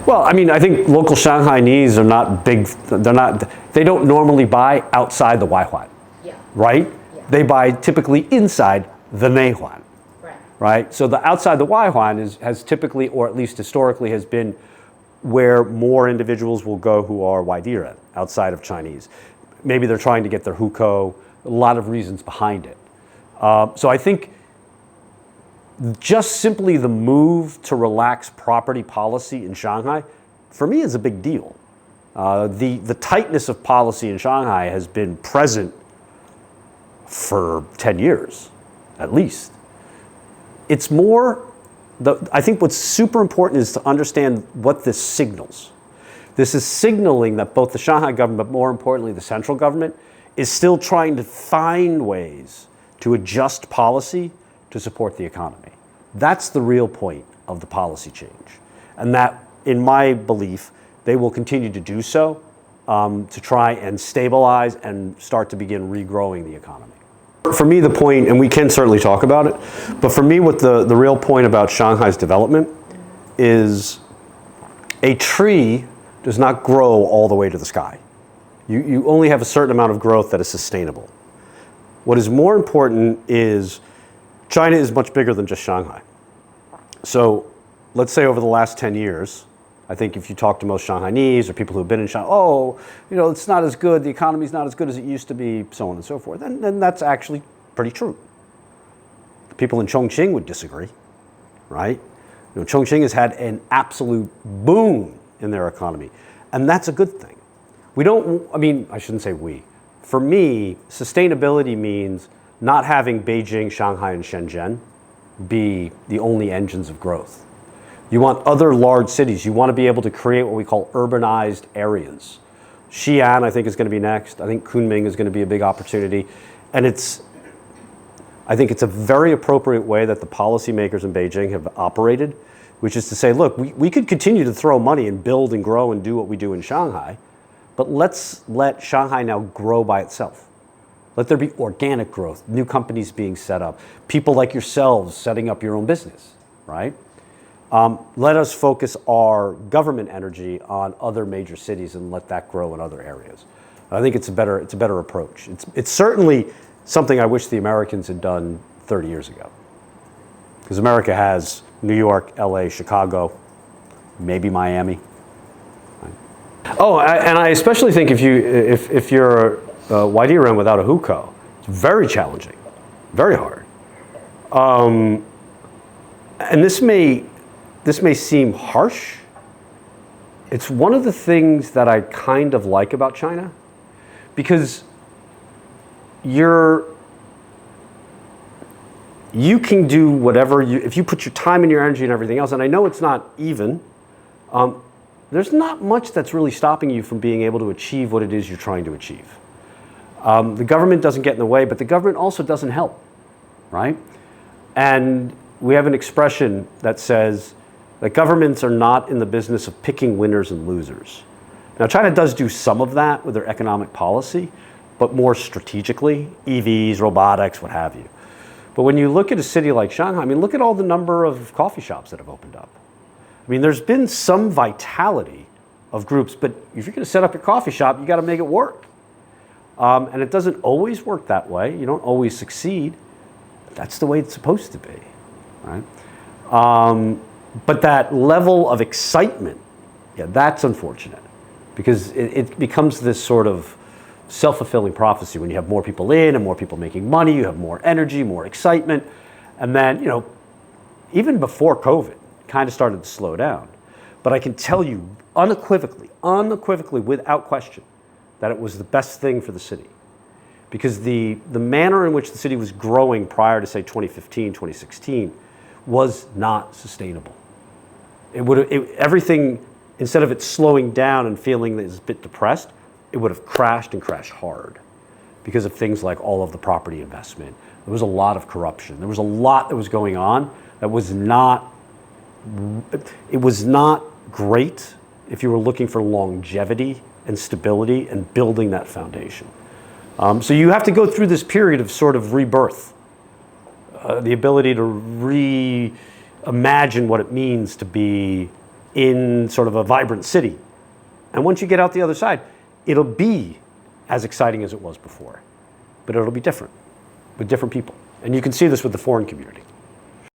Well, I mean, I think local Shanghainese are not big, they don't normally buy outside the Waihuan, right? Yeah. They buy typically inside the Neihuan, right? So the outside the Waihuan has typically, or at least historically, has been where more individuals will go who are Waidiren, outside of Chinese. Maybe they're trying to get their hukou, a lot of reasons behind it. So I think just simply the move to relax property policy in Shanghai, for me, is a big deal. The tightness of policy in Shanghai has been present for 10 years, at least. It's more, I think what's super important is to understand what this signals. This is signaling that both the Shanghai government, but more importantly, the central government, is still trying to find ways to adjust policy to support the economy. That's the real point of the policy change. And that, in my belief, they will continue to do so to try and stabilize and start to begin regrowing the economy. For me, the point, and we can certainly talk about it, but for me, what the real point about Shanghai's development is a tree does not grow all the way to the sky. You only have a certain amount of growth that is sustainable. What is more important is China is much bigger than just Shanghai. So let's say over the last 10 years, I think if you talk to most Shanghainese or people who've been in Shanghai, oh, you know, it's not as good, the economy's not as good as it used to be, so on and so forth. And that's actually pretty true. The people in Chongqing would disagree, right? You know, Chongqing has had an absolute boom in their economy, and that's a good thing. We don't, I mean, I shouldn't say we. For me, sustainability means not having Beijing, Shanghai, and Shenzhen be the only engines of growth. You want other large cities. You want to be able to create what we call urbanized areas. Xi'an, I think, is going to be next. I think Kunming is going to be a big opportunity. And I think it's a very appropriate way that the policymakers in Beijing have operated, which is to say, look, we could continue to throw money and build and grow and do what we do in Shanghai, but let's let Shanghai now grow by itself. Let there be organic growth, new companies being set up, people like yourselves setting up your own business, right? Let us focus our government energy on other major cities and let that grow in other areas. I think it's a better approach. It's certainly something I wish the Americans had done 30 years ago. Because America has New York, LA, Chicago, maybe Miami. Oh, and I especially think if you're Waidiren without a hukou, it's very challenging, very hard. And this may seem harsh. It's one of the things that I kind of like about China, because you can do whatever if you put your time and your energy and everything else, and I know it's not even, there's not much that's really stopping you from being able to achieve what it is you're trying to achieve. The government doesn't get in the way, but the government also doesn't help, right? And we have an expression that says that governments are not in the business of picking winners and losers. Now, China does do some of that with their economic policy, but more strategically, EVs, robotics, what have you. But when you look at a city like Shanghai, I mean, look at all the number of coffee shops that have opened up. I mean, there's been some vitality of groups, but if you're going to set up your coffee shop, you got to make it work. And it doesn't always work that way. You don't always succeed. But that's the way it's supposed to be, right? But that level of excitement, yeah, that's unfortunate, because it becomes this sort of self-fulfilling prophecy. When you have more people in and more people making money, you have more energy, more excitement. And then, you know, even before COVID, it kind of started to slow down. But I can tell you unequivocally, without question, that it was the best thing for the city. Because the manner in which the city was growing prior to, say, 2015, 2016, was not sustainable. Everything, instead of it slowing down and feeling that it's a bit depressed, it would have crashed and crashed hard because of things like all of the property investment. There was a lot of corruption. There was a lot that was going on that was not, it was not great if you were looking for longevity and stability and building that foundation. So you have to go through this period of sort of rebirth, the ability to reimagine what it means to be in sort of a vibrant city. And once you get out the other side, it'll be as exciting as it was before, but it'll be different with different people. And you can see this with the foreign community.